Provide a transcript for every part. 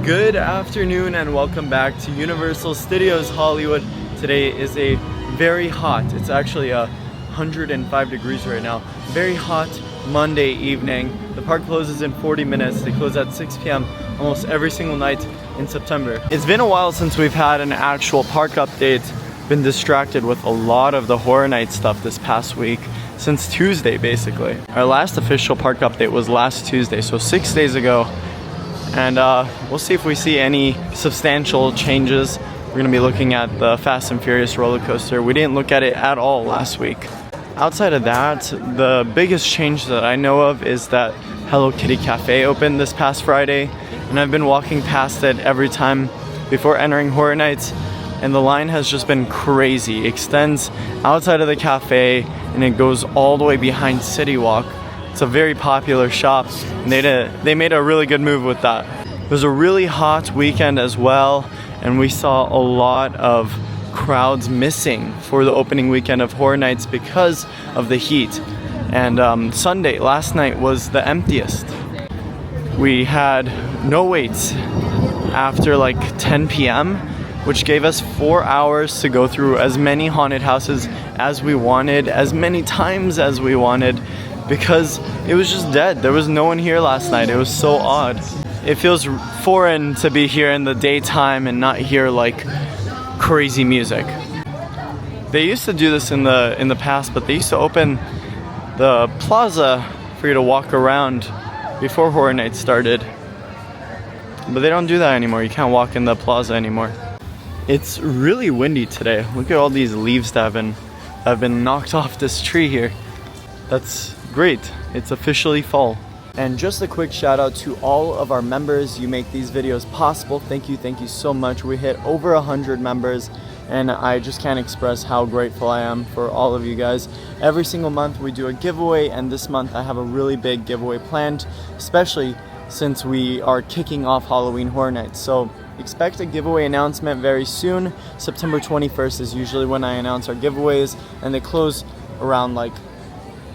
Good afternoon and welcome back to Universal Studios Hollywood. Today is a very hot, it's actually 105 degrees right now, very hot Monday evening. The park closes in 40 minutes. They close at 6 p.m. almost every single night in September. It's been a while since we've had an actual park update. Been distracted with a lot of the Horror Night stuff this past week, since Tuesday basically. Our last official park update was last Tuesday, so 6 days ago. And we'll see if we see any substantial changes. We're gonna be looking at the Fast and Furious roller coaster. We didn't look at it at all last week. Outside of that, the biggest change that I know of is that Hello Kitty Cafe opened this past Friday, and I've been walking past it every time before entering Horror Nights, and the line has just been crazy. It extends outside of the cafe and it goes all the way behind City Walk. It's a very popular shop, and they made a really good move with that. It was a really hot weekend as well, and we saw a lot of crowds missing for the opening weekend of Horror Nights because of the heat. And Sunday, last night, was the emptiest. We had no waits after like 10 p.m., which gave us 4 hours to go through as many haunted houses as we wanted, as many times as we wanted, because it was just dead. There was no one here last night. It was so odd. It feels foreign to be here in the daytime and not hear like crazy music. They used to do this in the past, but they used to open the plaza for you to walk around before Horror Nights started. But they don't do that anymore. You can't walk in the plaza anymore. It's really windy today. Look at all these leaves that have been knocked off this tree here. That's great. It's officially fall. And just a quick shout out to all of our members. You make these videos possible. Thank you so much. We hit over 100 members, and I just can't express how grateful I am for all of you guys. Every single month we do a giveaway, and this month I have a really big giveaway planned, especially since we are kicking off Halloween Horror Nights. So expect a giveaway announcement very soon. September 21st is usually when I announce our giveaways, and they close around like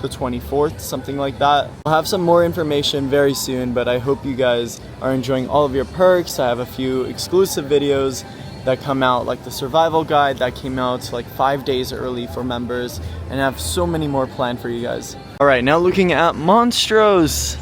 the 24th, something like that. I'll have some more information very soon, but I hope you guys are enjoying all of your perks. I have a few exclusive videos that come out, like the survival guide that came out like 5 days early for members, and I have so many more planned for you guys. All right, now looking at Monstruos.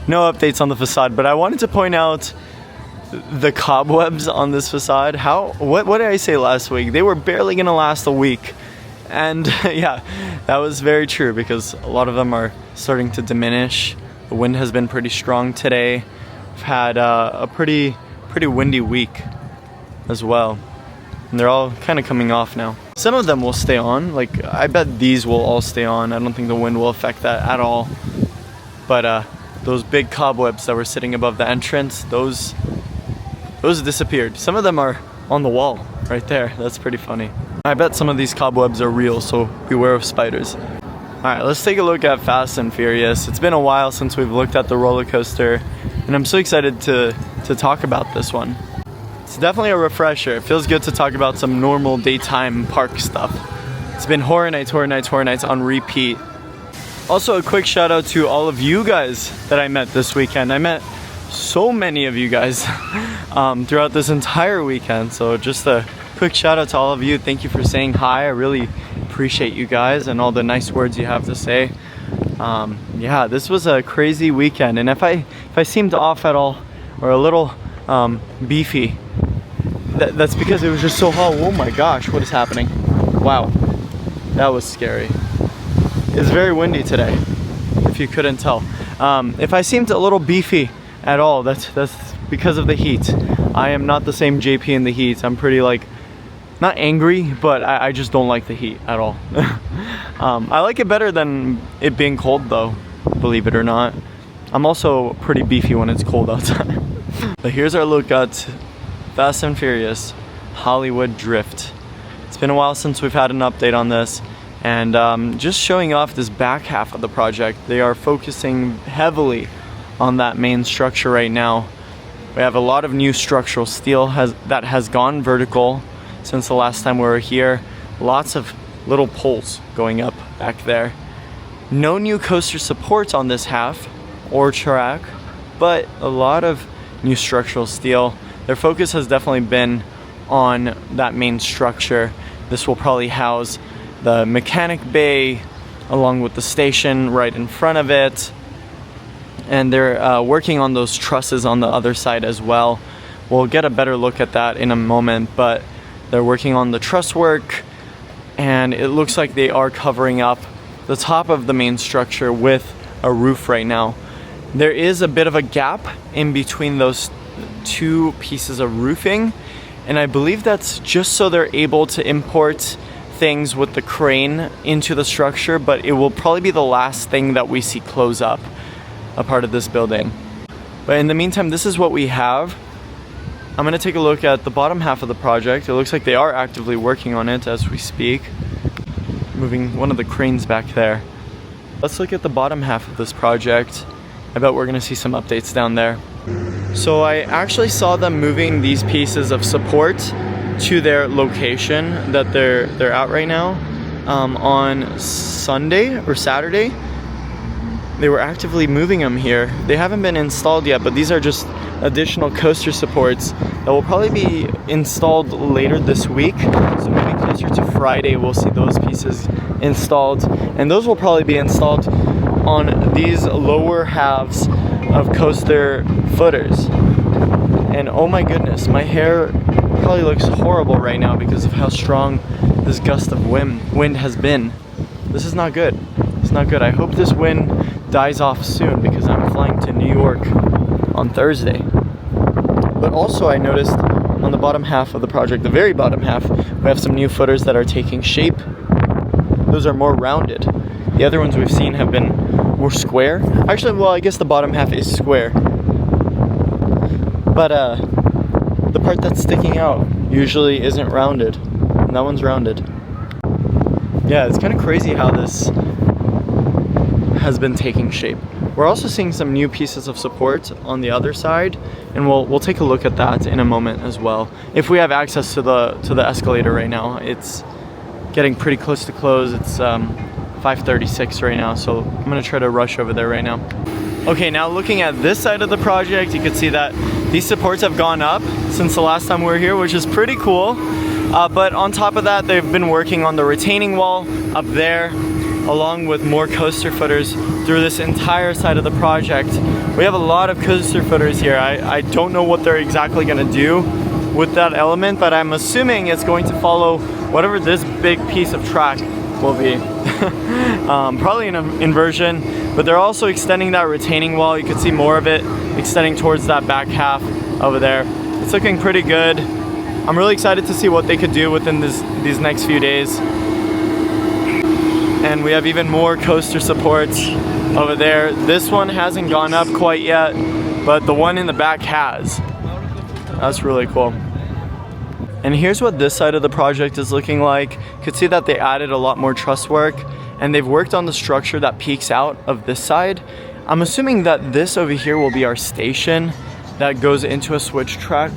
No updates on the facade, but I wanted to point out the cobwebs on this facade. What did I say last week? They were barely gonna last a week. And yeah, that was very true, because a lot of them are starting to diminish. The wind has been pretty strong today. We've had a pretty windy week as well, and they're all kind of coming off now. Some of them will stay on, like I bet these will all stay on. I don't think the wind will affect that at all. But those big cobwebs that were sitting above the entrance, those disappeared. Some of them are on the wall right there. That's pretty funny. I bet some of these cobwebs are real, so beware of spiders. Alright, let's take a look at Fast and Furious. It's been a while since we've looked at the roller coaster, and I'm so excited to talk about this one. It's definitely a refresher. It feels good to talk about some normal daytime park stuff. It's been Horror Nights on repeat. Also, a quick shout out to all of you guys that I met this weekend. I met so many of you guys throughout this entire weekend, so just a quick shout out to all of you. Thank you for saying hi. I really appreciate you guys and all the nice words you have to say. Yeah, this was a crazy weekend, and if I seemed off at all or a little beefy, that's because it was just so hot. Oh my gosh, what is happening? Wow, that was scary. It's very windy today, if you couldn't tell. If I seemed a little beefy at all, that's because of the heat. I am not the same JP in the heat. I'm pretty not angry, but I just don't like the heat at all. I like it better than it being cold though, believe it or not. I'm also pretty beefy when it's cold outside. But here's our look at Fast and Furious Hollywood Drift. It's been a while since we've had an update on this, and just showing off this back half of the project. They are focusing heavily on that main structure right now. We have a lot of new structural steel that has gone vertical since the last time we were here. Lots of little poles going up back there. No new coaster supports on this half or track, but a lot of new structural steel. their focus has definitely been on that main structure. This will probably house the mechanic bay along with the station right in front of it. And they're working on those trusses on the other side as well. We'll get a better look at that in a moment, but they're working on the truss work, and it looks like they are covering up the top of the main structure with a roof right now. There is a bit of a gap in between those two pieces of roofing, and I believe that's just so they're able to import things with the crane into the structure, but it will probably be the last thing that we see close up a part of this building. But in the meantime, this is what we have. I'm gonna take a look at the bottom half of the project. It looks like they are actively working on it as we speak. Moving one of the cranes back there. Let's look at the bottom half of this project. I bet we're gonna see some updates down there. So I actually saw them moving these pieces of support to their location that they're at right now on Sunday or Saturday. They were actively moving them here. They haven't been installed yet, but these are just additional coaster supports that will probably be installed later this week. So maybe closer to Friday we'll see those pieces installed, and those will probably be installed on these lower halves of coaster footers. And oh my goodness, my hair probably looks horrible right now because of how strong this gust of wind has been. This is not good. It's not good. I hope this wind dies off soon because I'm flying to New York on Thursday. But also I noticed on the bottom half of the project, the very bottom half, we have some new footers that are taking shape. Those are more rounded. The other ones we've seen have been more square. Actually, well, I guess the bottom half is square. But the part that's sticking out usually isn't rounded. And that one's rounded. Yeah, it's kind of crazy how this has been taking shape. We're also seeing some new pieces of support on the other side, and we'll take a look at that in a moment as well. If we have access to the escalator right now. It's getting pretty close to close. It's 5:36 right now, so I'm gonna try to rush over there right now. Okay, now looking at this side of the project, you can see that these supports have gone up since the last time we were here, which is pretty cool. But on top of that, they've been working on the retaining wall up there, along with more coaster footers through this entire side of the project. We have a lot of coaster footers here. I don't know what they're exactly gonna do with that element, but I'm assuming it's going to follow whatever this big piece of track will be. Probably an inversion, but they're also extending that retaining wall. You can see more of it extending towards that back half over there. It's looking pretty good. I'm really excited to see what they could do within these next few days. And we have even more coaster supports over there. This one hasn't gone up quite yet, but the one in the back has. That's really cool. And here's what this side of the project is looking like. You could see that they added a lot more truss work, and they've worked on the structure that peeks out of this side. I'm assuming that this over here will be our station that goes into a switch track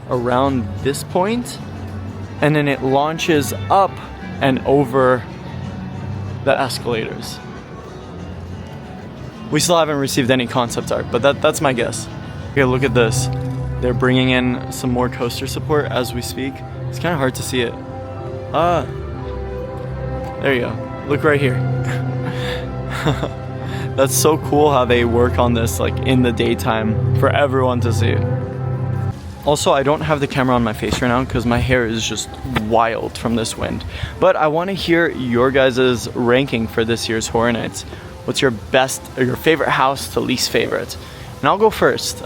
around this point, and then it launches up and over the escalators. We still haven't received any concept art, but that's my guess. Okay, look at this. They're bringing in some more coaster support as we speak. It's kind of hard to see it. There you go. Look right here. That's so cool how they work on this like in the daytime for everyone to see. Also, I don't have the camera on my face right now because my hair is just wild from this wind. But I want to hear your guys' ranking for this year's Horror Nights. What's your best or your favorite house to least favorite? And I'll go first.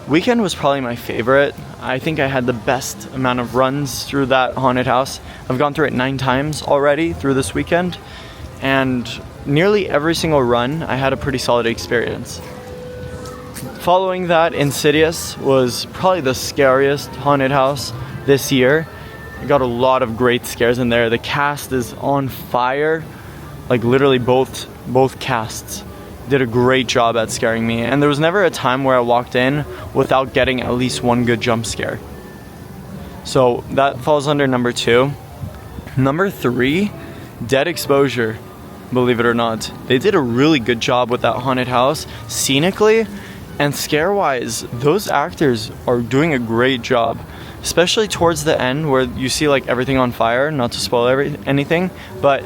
Weekend was probably my favorite. I think I had the best amount of runs through that haunted house. I've gone through it 9 times already through this weekend, and nearly every single run I had a pretty solid experience. Following that, Insidious was probably the scariest haunted house this year. I got a lot of great scares in there. The cast is on fire. Like literally both casts did a great job at scaring me, and there was never a time where I walked in without getting at least one good jump scare. So that falls under number 2. Number 3, Dead Exposure. Believe it or not, they did a really good job with that haunted house. Scenically, And scare-wise, those actors are doing a great job, especially towards the end where you see like everything on fire. Not to spoil anything, but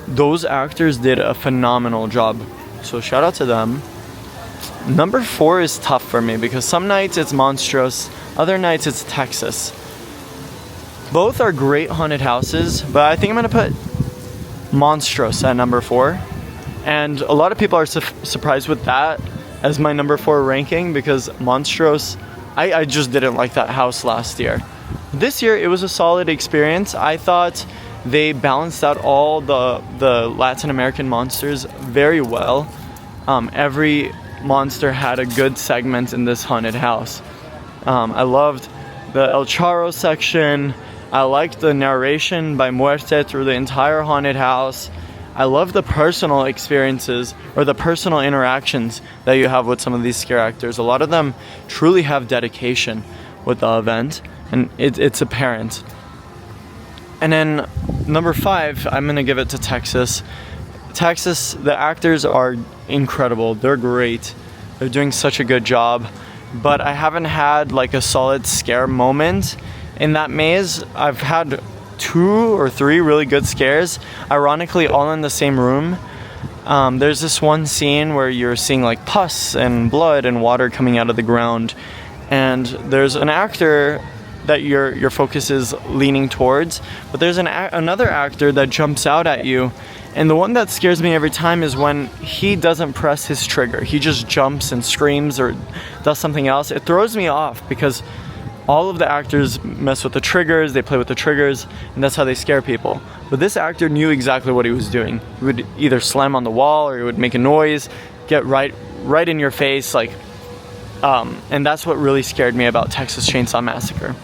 those actors did a phenomenal job. So shout out to them. Number 4 is tough for me because some nights it's Monstruos, other nights it's Texas. Both are great haunted houses, but I think I'm gonna put Monstruos at number 4. And a lot of people are surprised with that as my number 4 ranking because Monstruos, I just didn't like that house last year. This year it was a solid experience. I thought they balanced out all the Latin American monsters very well. Every monster had a good segment in this haunted house. I loved the El Charro section. I liked the narration by Muerte through the entire haunted house. I love the personal experiences or the personal interactions that you have with some of these scare actors. A lot of them truly have dedication with the event, and it's apparent. And then number 5, I'm gonna give it to Texas. Texas, the actors are incredible. They're great. They're doing such a good job. But I haven't had like a solid scare moment in that maze. I've had 2 or 3 really good scares, ironically all in the same room. There's this one scene where you're seeing like pus and blood and water coming out of the ground, and there's an actor that your focus is leaning towards, but there's another actor that jumps out at you, and the one that scares me every time is when he doesn't press his trigger. He just jumps and screams or does something else. It throws me off because all of the actors mess with the triggers, they play with the triggers, and that's how they scare people. But this actor knew exactly what he was doing. He would either slam on the wall or he would make a noise, get right in your face, like, and that's what really scared me about Texas Chainsaw Massacre.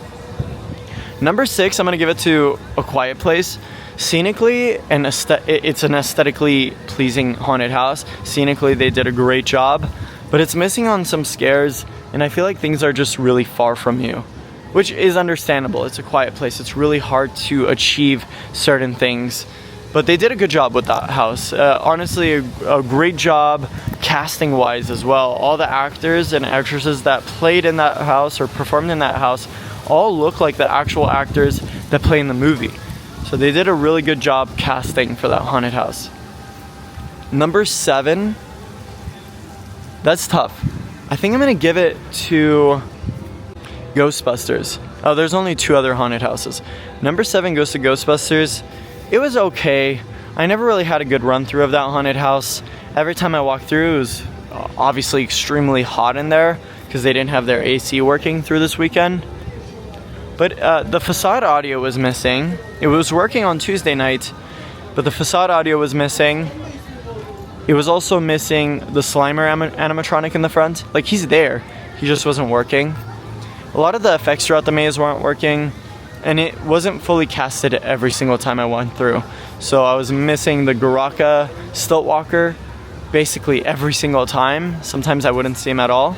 Number 6, I'm gonna give it to A Quiet Place. Scenically, it's an aesthetically pleasing haunted house. Scenically, they did a great job, but it's missing on some scares, and I feel like things are just really far from you, which is understandable. It's a quiet place. It's really hard to achieve certain things, but they did a good job with that house. Honestly, a great job casting-wise as well. All the actors and actresses that played in that house or performed in that house all look like the actual actors that play in the movie. So they did a really good job casting for that haunted house. Number 7, that's tough. I think I'm gonna give it to Ghostbusters. Oh, there's only 2 other haunted houses. Number 7 goes to Ghostbusters. It was okay. I never really had a good run through of that haunted house. Every time I walked through, it was obviously extremely hot in there because they didn't have their AC working through this weekend. But the facade audio was missing. It was working on Tuesday night, but the facade audio was missing. It was also missing the Slimer animatronic in the front. Like, he's there, he just wasn't working. A lot of the effects throughout the maze weren't working, and it wasn't fully casted every single time I went through. So I was missing the Garaka stilt walker basically every single time. Sometimes I wouldn't see him at all.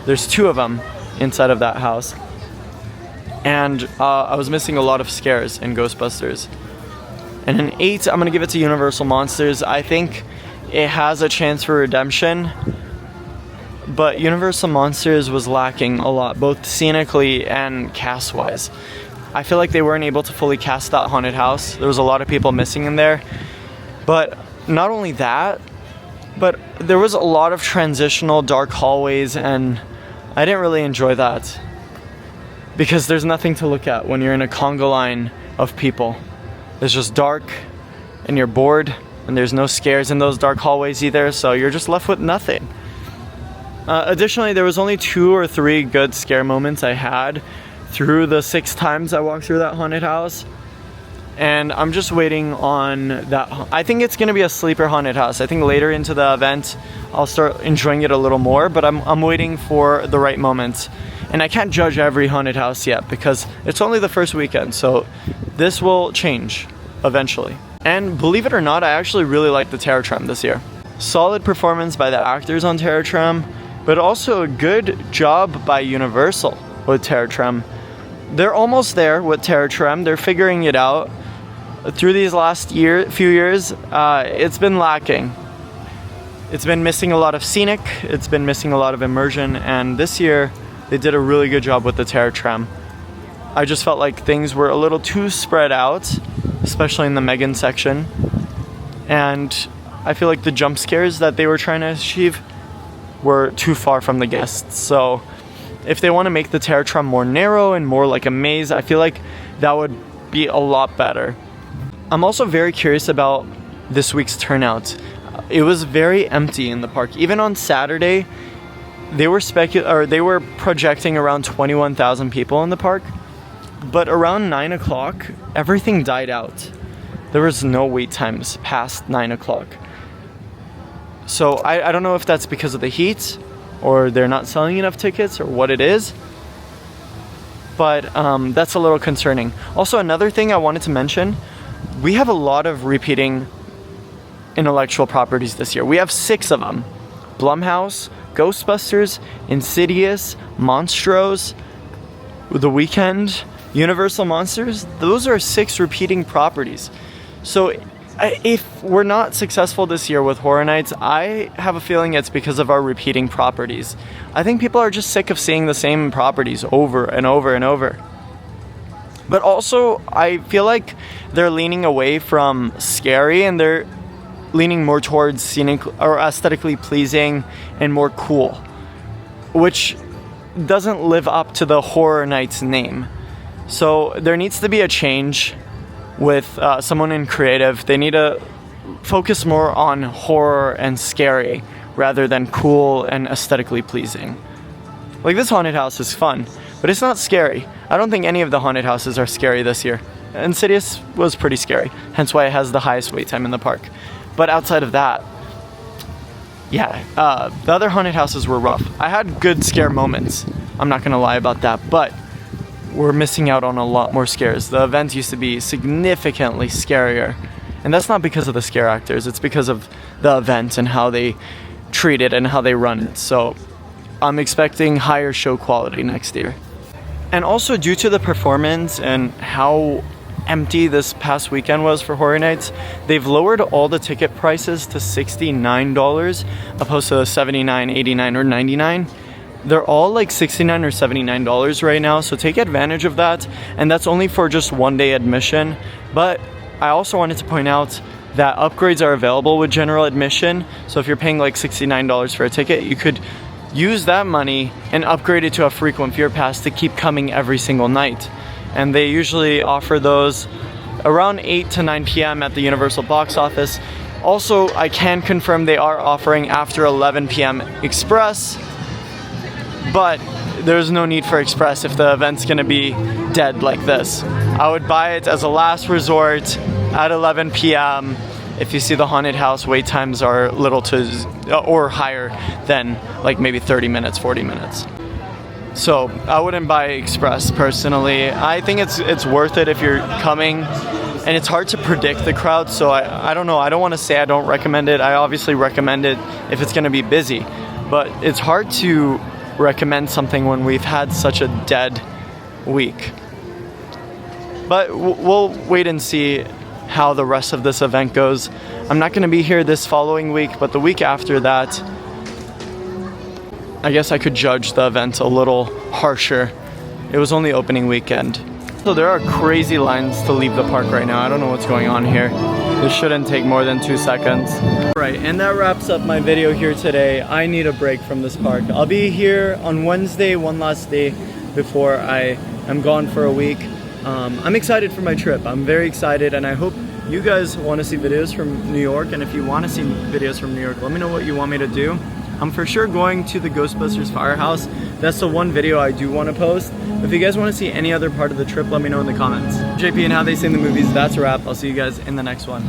There's 2 of them inside of that house. And I was missing a lot of scares in Ghostbusters. And in 8, I'm gonna give it to Universal Monsters. I think it has a chance for redemption, but Universal Monsters was lacking a lot, both scenically and cast-wise. I feel like they weren't able to fully cast that haunted house. There was a lot of people missing in there. But not only that, but there was a lot of transitional dark hallways, and I didn't really enjoy that. Because there's nothing to look at when you're in a conga line of people. It's just dark, and you're bored, and there's no scares in those dark hallways either, so you're just left with nothing. Additionally, there was only 2 or 3 good scare moments I had through the 6 times I walked through that haunted house. And I'm just waiting on that. I think it's gonna be a sleeper haunted house. I think later into the event, I'll start enjoying it a little more, but I'm waiting for the right moments. And I can't judge every haunted house yet because it's only the first weekend, so this will change eventually. And believe it or not, I actually really like the Terror Tram this year. Solid performance by the actors on Terror Tram, but also a good job by Universal with Terror Tram. They're almost there with Terror Tram. They're figuring it out. Through these last few years, it's been lacking. It's been missing a lot of scenic, it's been missing a lot of immersion, and this year they did a really good job with the Terror Tram. I just felt like things were a little too spread out, especially in the Megan section, and I feel like the jump scares that they were trying to achieve were too far from the guests. So if they want to make the Terror Tram more narrow and more like a maze, I feel like that would be a lot better. I'm also very curious about this week's turnout. It was very empty in the park. Even on Saturday, they were projecting around 21,000 people in the park, but around 9 o'clock, everything died out. There was no wait times past 9 o'clock. So I don't know if that's because of the heat, or they're not selling enough tickets, or what it is, but that's a little concerning. Also, another thing I wanted to mention, we have a lot of repeating intellectual properties this year. We have 6 of them. Blumhouse, Ghostbusters, Insidious, Monstruos, The Weeknd, Universal Monsters. Those are 6 repeating properties. So if we're not successful this year with Horror Nights, I have a feeling it's because of our repeating properties. I think people are just sick of seeing the same properties over and over and over. But also, I feel like they're leaning away from scary and they're leaning more towards scenic or aesthetically pleasing and more cool, which doesn't live up to the Horror Nights name. So there needs to be a change with someone in creative. They need to focus more on horror and scary rather than cool and aesthetically pleasing. Like, this haunted house is fun, but it's not scary. I don't think any of the haunted houses are scary this year. Insidious was pretty scary, hence why it has the highest wait time in the park. But outside of that, yeah, the other haunted houses were rough. I had good scare moments, I'm not gonna lie about that, but we're missing out on a lot more scares. The events used to be significantly scarier, and that's not because of the scare actors, it's because of the event and how they treat it and how they run it. So I'm expecting higher show quality next year. And also, due to the performance and how empty this past weekend was for Horror Nights, they've lowered all the ticket prices to $69 opposed to $79, $89, or $99. They're all like $69 or $79 right now, so take advantage of that, and that's only for just one-day admission. But I also wanted to point out that upgrades are available with general admission, so if you're paying like $69 for a ticket, you could use that money and upgrade it to a frequent fear pass to keep coming every single night. And they usually offer those around 8 to 9 p.m. at the Universal box office. Also, I can confirm they are offering after 11 p.m. Express, but there's no need for Express if the event's gonna be dead like this. I would buy it as a last resort at 11 p.m. if you see the haunted house wait times are little to or higher than like maybe 30 minutes, 40 minutes. So I wouldn't buy Express personally. I think it's worth it if you're coming, and it's hard to predict the crowd, so I don't know. I don't want to say I don't recommend it. I obviously recommend it if it's gonna be busy, but it's hard to recommend something when we've had such a dead week. But we'll wait and see how the rest of this event goes. I'm not gonna be here this following week, but the week after that, I guess I could judge the event a little harsher. It was only opening weekend. So there are crazy lines to leave the park right now. I don't know what's going on here. This shouldn't take more than 2 seconds. Right, and that wraps up my video here today. I need a break from this park. I'll be here on Wednesday, one last day before I am gone for a week. I'm excited for my trip. I'm very excited, and I hope you guys want to see videos from New York. And if you want to see videos from New York, let me know what you want me to do. I'm for sure going to the Ghostbusters Firehouse. That's the one video I do want to post. If you guys want to see any other part of the trip, let me know in the comments. JP and how they sing the movies, that's a wrap. I'll see you guys in the next one.